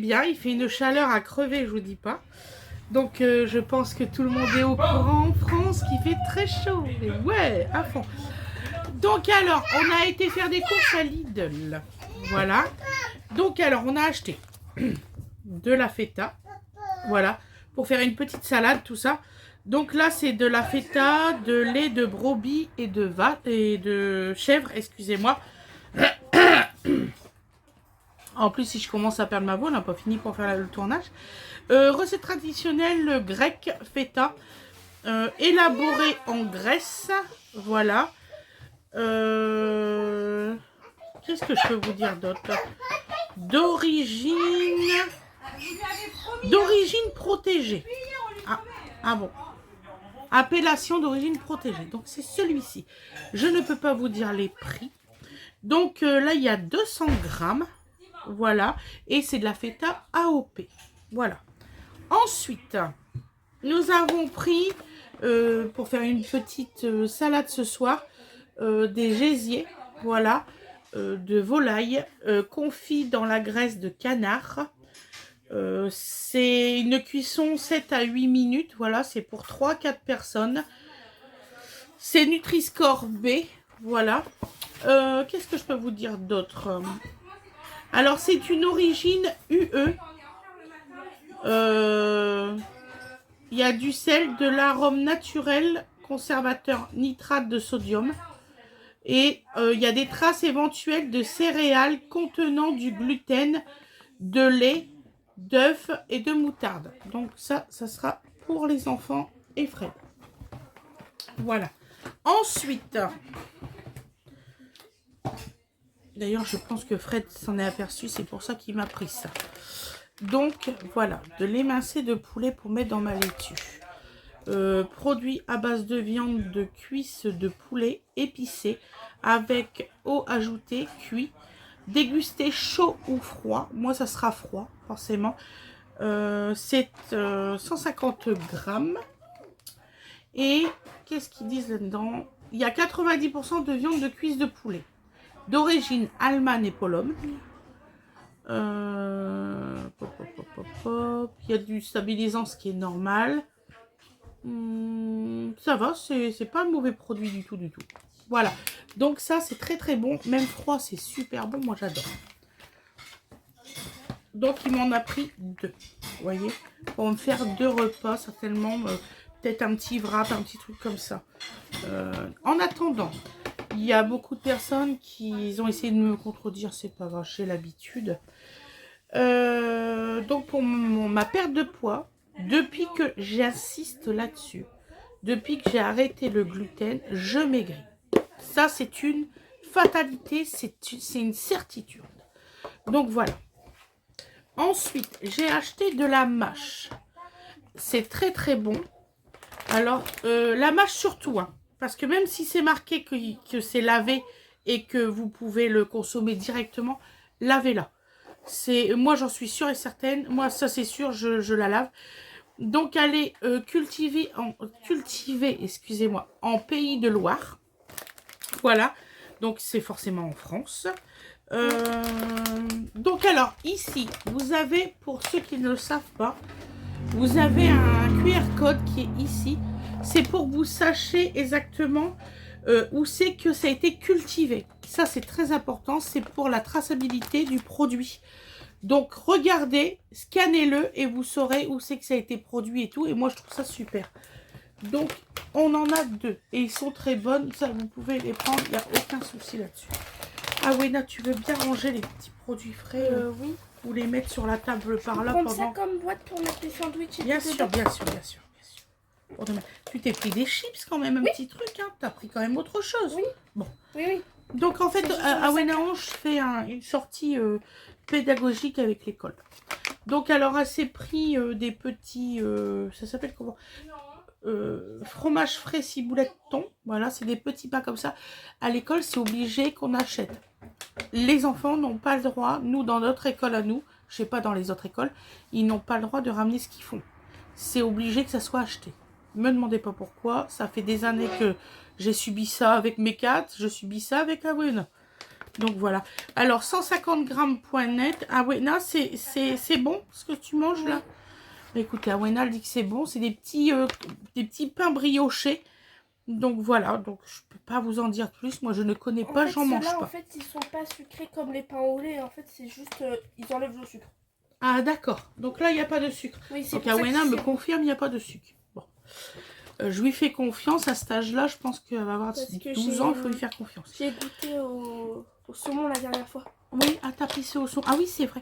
bien. Il fait une chaleur à crever, je vous dis pas. Donc je pense que tout le monde est au courant en France qu'il fait très chaud. Et ouais, à fond. Donc alors, on a été faire des courses à Lidl. Voilà. Donc alors, on a acheté de la feta. Voilà. Pour faire une petite salade, tout ça. Donc là, c'est de la feta, de lait de brebis et de chèvre, excusez-moi. En plus, si je commence à perdre ma voix, on n'a pas fini pour faire le tournage. Recette traditionnelle grecque, feta, élaborée en Grèce. Voilà. Qu'est-ce que je peux vous dire d'autre? D'origine protégée. Ah bon. Appellation d'origine protégée. Donc c'est celui-ci. Je ne peux pas vous dire les prix. Donc là, il y a 200 grammes. Voilà. Et c'est de la feta AOP. Voilà. Ensuite, nous avons pris, pour faire une petite salade ce soir, des gésiers. Voilà. De volaille confit dans la graisse de canard. C'est une cuisson 7 à 8 minutes. Voilà, c'est pour 3-4 personnes. C'est Nutri-Score B. Voilà. Qu'est-ce que je peux vous dire d'autre? Alors, c'est une origine UE. Il y a du sel, de l'arôme naturel, conservateur nitrate de sodium. Et il y a des traces éventuelles de céréales contenant du gluten, de lait, d'œufs et de moutarde. Donc ça sera pour les enfants et Fred. Voilà. Ensuite, d'ailleurs je pense que Fred s'en est aperçu, c'est pour ça qu'il m'a pris ça. Donc voilà, de l'émincé de poulet pour mettre dans ma laitue. Produit à base de viande de cuisse de poulet épicée avec eau ajoutée, cuit. Dégusté chaud ou froid. Moi, ça sera froid, forcément. C'est 150 grammes. Et qu'est-ce qu'ils disent là-dedans? Il y a 90% de viande de cuisse de poulet. D'origine allemande et pologne. Il y a du stabilisant, ce qui est normal. Ça va, c'est pas un mauvais produit du tout, du tout. Voilà, donc ça c'est très très bon, même froid c'est super bon, moi j'adore. Donc il m'en a pris 2, vous voyez, pour me faire 2 repas certainement, peut-être un petit wrap, un petit truc comme ça. En attendant, il y a beaucoup de personnes qui ont essayé de me contredire, c'est pas grave, j'ai l'habitude. Donc pour ma perte de poids, depuis que j'insiste là-dessus, depuis que j'ai arrêté le gluten, je maigris. Ça, c'est une fatalité, c'est une certitude. Donc, voilà. Ensuite, j'ai acheté de la mâche. C'est très, très bon. Alors, la mâche surtout, hein, parce que même si c'est marqué que c'est lavé et que vous pouvez le consommer directement, lavez-la. Moi, j'en suis sûre et certaine. Moi, ça, c'est sûr, je la lave. Donc, elle est cultivée, excusez-moi, en Pays de Loire. Voilà, donc c'est forcément en France. Donc alors, ici, vous avez, pour ceux qui ne le savent pas, vous avez un QR code qui est ici. C'est pour que vous sachiez exactement où c'est que ça a été cultivé. Ça, c'est très important, c'est pour la traçabilité du produit. Donc, regardez, scannez-le et vous saurez où c'est que ça a été produit et tout. Et moi, je trouve ça super. Donc, on en a 2. Et ils sont très bonnes. Ça, vous pouvez les prendre. Il n'y a aucun souci là-dessus. Ah, Wena, tu veux bien ranger les petits produits frais oui. Ou les mettre sur la table par là pendant... ça comme boîte pour mettre les sandwichs. Bien sûr, bien sûr, bien sûr. Tu t'es pris des chips quand même, un petit truc. Hein. Tu as pris quand même autre chose. Oui. Bon. Oui. Donc, en fait, à Wenaon, je fais une sortie pédagogique avec l'école. Donc, alors, elle s'est pris des petits... ça s'appelle comment? Fromage frais ciboulette thon. Voilà, c'est des petits pains comme ça. À l'école, c'est obligé qu'on achète. Les enfants n'ont pas le droit, nous, dans notre école à nous, je sais pas dans les autres écoles, ils n'ont pas le droit de ramener ce qu'ils font. C'est obligé que ça soit acheté. Me demandez pas pourquoi. Ça fait des années que j'ai subi ça avec mes 4. Je subis ça avec Awen. Donc voilà. Alors 150 grammes point net. Awena, c'est bon ce que tu manges là? Écoutez, Awena elle dit que c'est bon. C'est des petits pains briochés. Donc voilà. Donc je peux pas vous en dire plus. Moi je ne connais pas, j'en mange pas. En fait, ils sont pas sucrés comme les pains au lait. En fait, c'est juste ils enlèvent le sucre. Ah d'accord. Donc là il n'y a pas de sucre. Oui, donc Awena me confirme il n'y a pas de sucre. Bon. Je lui fais confiance à cet âge-là. Je pense qu'elle va avoir 12 ans. Il faut lui faire confiance. J'ai goûté au saumon la dernière fois. Oui, à tapisser au son. Ah oui, c'est vrai.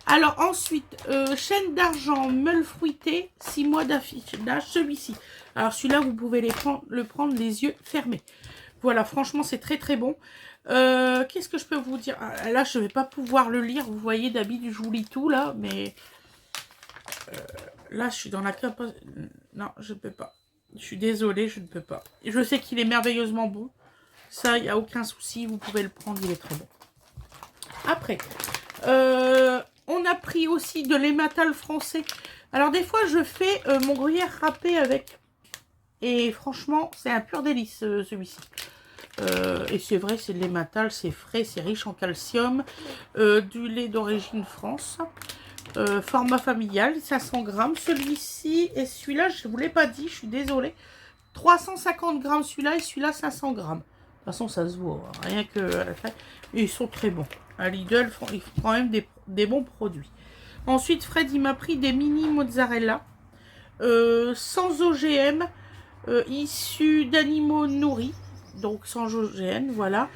Alors ensuite, chaîne d'argent, meule fruitée, 6 mois d'affichage, celui-ci. Alors celui-là, vous pouvez le prendre les yeux fermés. Voilà, franchement, c'est très très bon. Qu'est-ce que je peux vous dire? Là, je ne vais pas pouvoir le lire. Vous voyez, d'habitude, je vous lis tout là, mais là, je suis dans la capacité. Non, je ne peux pas. Je suis désolée, je ne peux pas. Je sais qu'il est merveilleusement bon. Ça, il n'y a aucun souci. Vous pouvez le prendre, il est très bon. Après, on a pris aussi de l'hématal français. Alors des fois, je fais mon gruyère râpé avec. Et franchement, c'est un pur délice celui-ci. Et c'est vrai, c'est de l'hématal, c'est frais, c'est riche en calcium. Du lait d'origine France. Format familial, 500 grammes. Celui-ci et celui-là, je ne vous l'ai pas dit, je suis désolée. 350 grammes celui-là et celui-là 500 grammes. De toute façon, ça se voit, hein, rien que à la taille. Et ils sont très bons. À Lidl, ils font quand même des bons produits. Ensuite, Fred, il m'a pris des mini mozzarella sans OGM, issus d'animaux nourris. Donc sans OGM, voilà.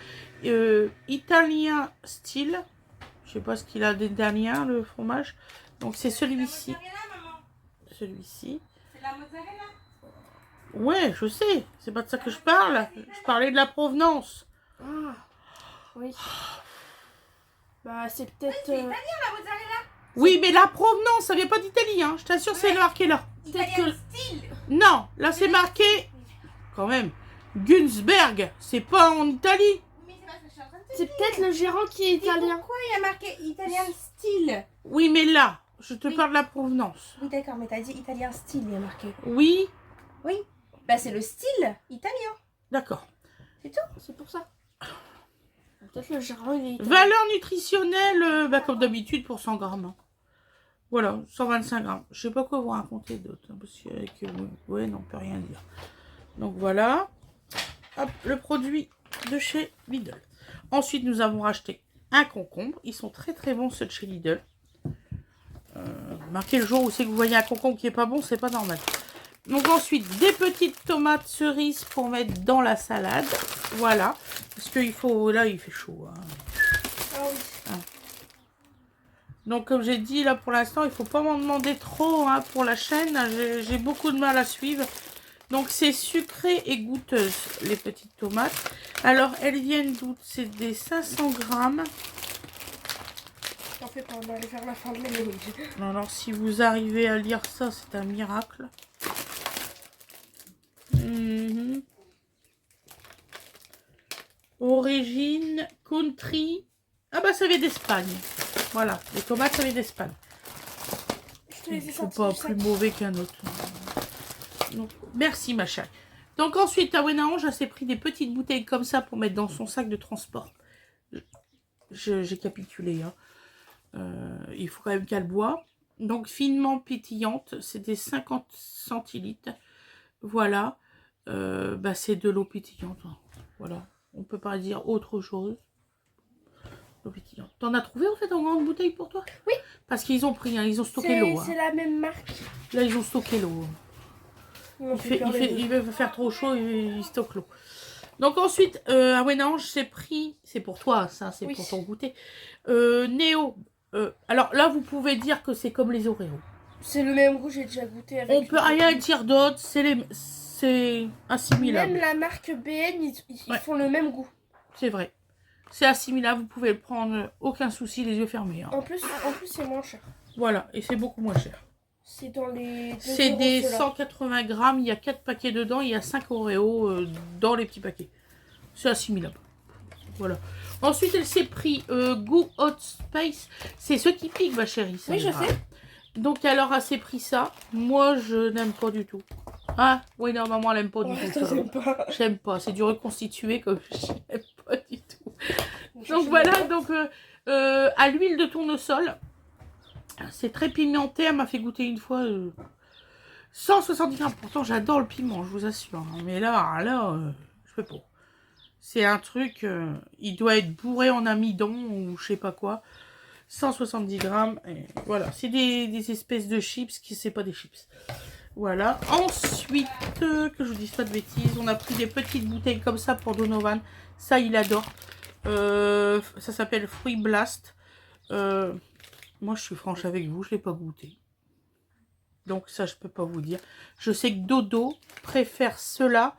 Italien style. Je sais pas ce qu'il a d'italien, le fromage. Donc c'est celui-ci. Celui-ci. C'est la mozzarella. Ouais, je sais. C'est pas de ça que je parle. Je parlais de la provenance. Ah, oui. Bah, c'est peut-être. C'est italien la mozzarella. Oui, mais la provenance, ça vient pas d'Italie, hein. Je t'assure, c'est marqué là. Italien style. Non, là c'est marqué. Quand même. Günzberg, c'est pas en Italie. Mais c'est pas ce que je suis en train de te C'est dire. peut-être le gérant qui est Mais italien. pourquoi il y a marqué italien style? Oui, mais là, je te Oui. parle de la provenance. Oui, d'accord, mais t'as dit italien style, il y a marqué. Oui, Oui. Bah, c'est le style italien. d'accord. C'est tout, c'est pour ça. Peut-être le gérant il est italien. Valeur nutritionnelle, bah, comme d'habitude pour 100 grammes. Hein. Voilà, 125 grammes. Je sais pas quoi vous raconter d'autre. Hein, parce qu'avec. Ouais, non, on peut rien dire. Donc voilà. Hop, le produit de chez Lidl. Ensuite, nous avons racheté un concombre. Ils sont très très bons ceux de chez Lidl. Marquez le jour où c'est que vous voyez un concombre qui est pas bon, c'est pas normal. Donc ensuite, des petites tomates cerises pour mettre dans la salade. Voilà. Parce qu'il faut... Là, il fait chaud. Hein. Ah oui. Donc comme j'ai dit, là pour l'instant, il faut pas m'en demander trop hein, pour la chaîne. J'ai beaucoup de mal à suivre. Donc c'est sucré et goûteuse, les petites tomates. Alors, elles viennent d'où? C'est des 500 grammes. T'en fais pas, on va aller vers la fin de l'année. Alors, si vous arrivez à lire ça, c'est un miracle. Origine, country. Ah bah ça vient d'Espagne. Voilà, les tomates ça vient d'Espagne. Ils ne sont pas plus mauvais qu'un autre. Donc, merci ma chérie. Donc ensuite, Awena Ange s'est pris des petites bouteilles comme ça pour mettre dans son sac de transport. J'ai capitulé. Hein. Il faut quand même qu'elle boit. Donc finement pétillante, c'est des 50 centilitres. Voilà. Bah, c'est de l'eau pétillante. Hein. Voilà. On peut pas dire autre chose. L'eau pétillante. T'en as trouvé en fait en grande bouteille pour toi? Oui. Parce qu'ils ont pris, hein, ils ont stocké l'eau. Hein. C'est la même marque. Là, ils ont stocké l'eau. Il veut faire trop chaud, il stocke l'eau. Donc ensuite, Awena Ange s'est pris, c'est pour toi, ça, c'est pour ton goûter. Néo. Alors là, vous pouvez dire que c'est comme les Oreos. C'est le même goût, j'ai déjà goûté avec. On peut rien dire d'autre, c'est assimilable. Même la marque BN, ils font le même goût. C'est vrai. C'est assimilable, vous pouvez le prendre, aucun souci, les yeux fermés. Hein. En plus c'est moins cher. Voilà, et c'est beaucoup moins cher. C'est dans les. C'est des 180 grammes, il y a 4 paquets dedans, il y a 5 Oreos dans les petits paquets. C'est assimilable. Voilà. Ensuite, elle s'est pris Go Hot Space. C'est ce qui pique, ma chérie. Oui, je sais. Donc, alors, elle s'est pris ça. Moi, je n'aime pas du tout. Ah, oui, non, maman, elle n'aime pas du tout. J'aime pas. C'est du reconstitué comme j'aime pas du tout. Donc voilà, donc à l'huile de tournesol. C'est très pimenté, elle m'a fait goûter une fois 170 grammes. Pourtant j'adore le piment, je vous assure. Hein. Mais là, je peux pas. C'est un truc, il doit être bourré en amidon ou je sais pas quoi. 170 grammes, et voilà. C'est des espèces de chips qui c'est pas des chips. Voilà. Ensuite, que je vous dise pas de bêtises, on a pris des petites bouteilles comme ça pour Donovan. Ça, il adore. Ça s'appelle Fruit Blast. Moi, je suis franche avec vous, je l'ai pas goûté. Donc ça, je peux pas vous dire. Je sais que Dodo préfère cela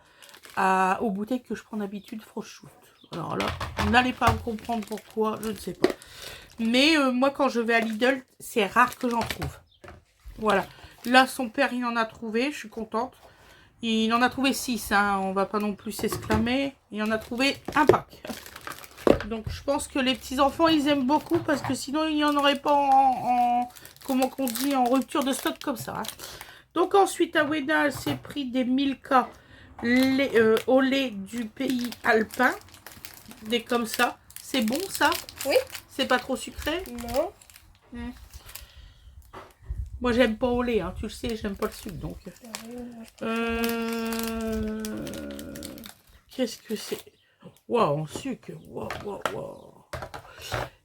aux bouteilles que je prends d'habitude Frost Shoot. Alors là, vous n'allez pas me comprendre pourquoi, je ne sais pas. Mais moi, quand je vais à Lidl, c'est rare que j'en trouve. Voilà. Là, son père, il en a trouvé, je suis contente. Il en a trouvé 6, hein. On va pas non plus s'exclamer. Il en a trouvé un pack. Donc, je pense que les petits-enfants, ils aiment beaucoup parce que sinon, il n'y en aurait pas comment qu'on dit, en rupture de stock comme ça. Hein. Donc, ensuite, Awena, elle s'est pris des Milka au lait du pays alpin. Des comme ça. C'est bon, ça? Oui. C'est pas trop sucré? Non. Moi, j'aime pas au lait, hein. Tu le sais, j'aime pas le sucre, donc. Qu'est-ce que c'est? Waouh, en sucre. Waouh, waouh, waouh.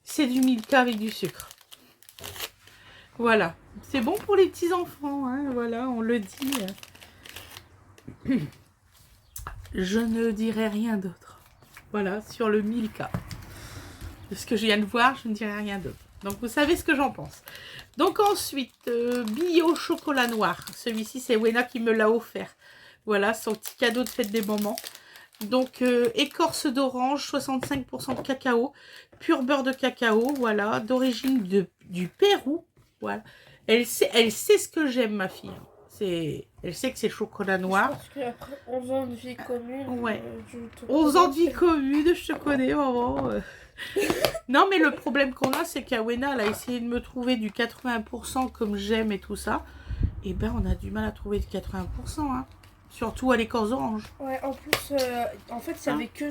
C'est du Milka avec du sucre. Voilà. C'est bon pour les petits-enfants, hein. Voilà, on le dit. Je ne dirai rien d'autre. Voilà, sur le Milka. De ce que je viens de voir, je ne dirai rien d'autre. Donc, vous savez ce que j'en pense. Donc, ensuite, bio chocolat noir. Celui-ci, c'est Wena qui me l'a offert. Voilà, son petit cadeau de fête des mamans. Donc, écorce d'orange, 65% de cacao, pur beurre de cacao, voilà, d'origine du Pérou. Voilà. Elle sait ce que j'aime, ma fille. Elle sait que c'est le chocolat noir. Parce qu'après 11 ans de vie commune, ouais. 11 ans de vie commune, je te connais, maman. Non, mais le problème qu'on a, c'est qu'Awena, elle a essayé de me trouver du 80% comme j'aime et tout ça. Et ben, on a du mal à trouver du 80%, hein. Surtout à l'écorce orange. Ouais, en plus, en fait, ça avait que,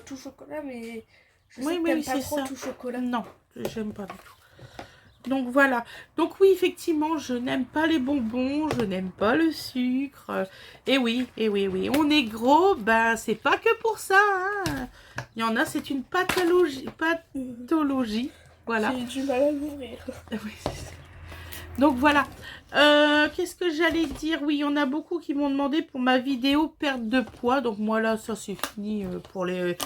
tout chocolat, mais je sais que t'aimes pas trop tout chocolat. Non, j'aime pas du tout. Donc voilà. Donc oui, effectivement, je n'aime pas les bonbons, je n'aime pas le sucre. Et oui, on est gros, ben c'est pas que pour ça. Hein. Il y en a, c'est une pathologie. Voilà. J'ai du mal à l'ouvrir. Donc voilà. Qu'est-ce que j'allais dire? Oui, il y en a beaucoup qui m'ont demandé pour ma vidéo perte de poids. Donc moi là, ça c'est fini pour les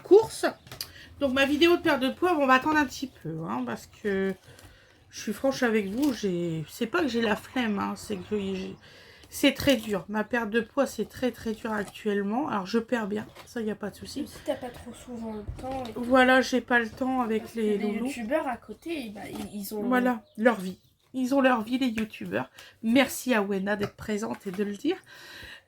courses. Donc ma vidéo de perte de poids, on va attendre un petit peu, hein, parce que je suis franche avec vous, c'est pas que j'ai la flemme, hein, c'est que c'est très dur. Ma perte de poids, c'est très dur actuellement. Alors je perds bien, ça il n'y a pas de souci. Si t'as pas trop souvent le temps. Voilà, j'ai pas le temps avec les loulous. youtubeurs à côté, bah, ils ont... Voilà, leur vie. Ils ont leur vie, les youtubeurs. Merci à Wena d'être présente et de le dire.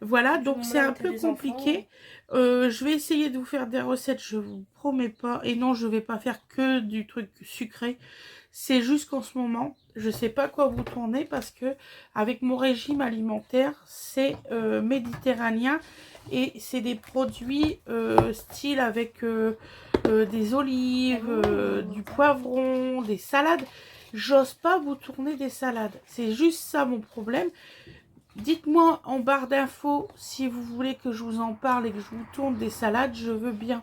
Voilà, donc c'est un peu compliqué. Je vais essayer de vous faire des recettes, je vous promets pas. Et non, je vais pas faire que du truc sucré. C'est juste qu'en ce moment, je sais pas quoi vous tourner parce que avec mon régime alimentaire, c'est méditerranéen et c'est des produits style avec des olives, du poivron, des salades. J'ose pas vous tourner des salades. C'est juste ça mon problème. Dites-moi en barre d'infos si vous voulez que je vous en parle et que je vous tourne des salades, je veux bien.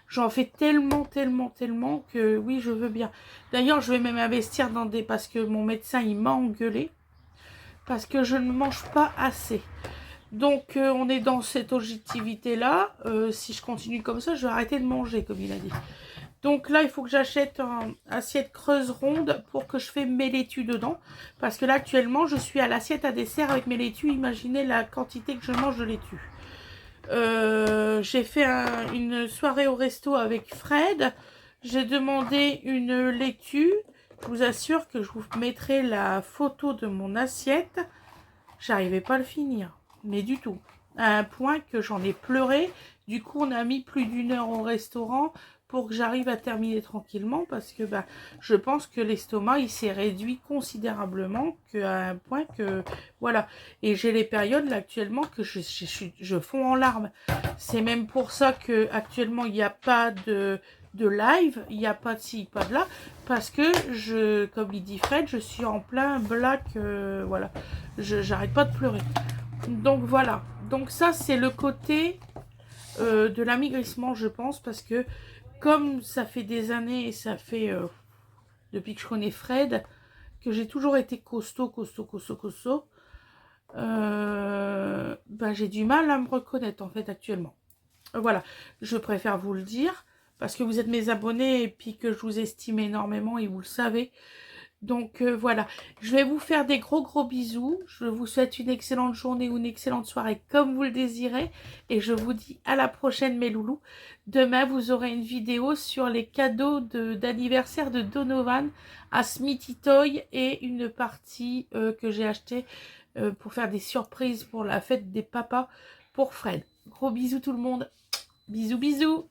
J'en fais tellement que oui, je veux bien. D'ailleurs, je vais même investir dans des... Parce que mon médecin, il m'a engueulé. Parce que je ne mange pas assez. Donc, on est dans cette objectivité-là. Si je continue comme ça, je vais arrêter de manger, comme il a dit. Donc là, il faut que j'achète une assiette creuse ronde pour que je fais mes laitues dedans. Parce que là, actuellement, je suis à l'assiette à dessert avec mes laitues. Imaginez la quantité que je mange de laitues. J'ai fait une soirée au resto avec Fred. J'ai demandé une laitue. Je vous assure que je vous mettrai la photo de mon assiette. J'arrivais pas à le finir. Mais du tout. À un point que j'en ai pleuré. Du coup, on a mis plus d'1 heure au restaurant pour que j'arrive à terminer tranquillement parce que bah, je pense que l'estomac il s'est réduit considérablement à un point que voilà. Et j'ai les périodes là actuellement que je fonds en larmes. C'est même pour ça que actuellement il n'y a pas de live, il n'y a pas de ci, pas de là, parce que comme il dit Fred, je suis en plein black, voilà. J'arrête pas de pleurer. Donc voilà. Donc ça c'est le côté de l'amaigrissement, je pense, parce que comme ça fait des années et ça fait depuis que je connais Fred que j'ai toujours été costaud, ben, j'ai du mal à me reconnaître en fait actuellement. Voilà, je préfère vous le dire parce que vous êtes mes abonnés et puis que je vous estime énormément et vous le savez. Donc voilà, je vais vous faire des gros bisous. Je vous souhaite une excellente journée ou une excellente soirée comme vous le désirez. Et je vous dis à la prochaine mes loulous. Demain, vous aurez une vidéo sur les cadeaux d'anniversaire de Donovan à Smithy Toy et une partie que j'ai achetée pour faire des surprises pour la fête des papas pour Fred. Gros bisous tout le monde. Bisous.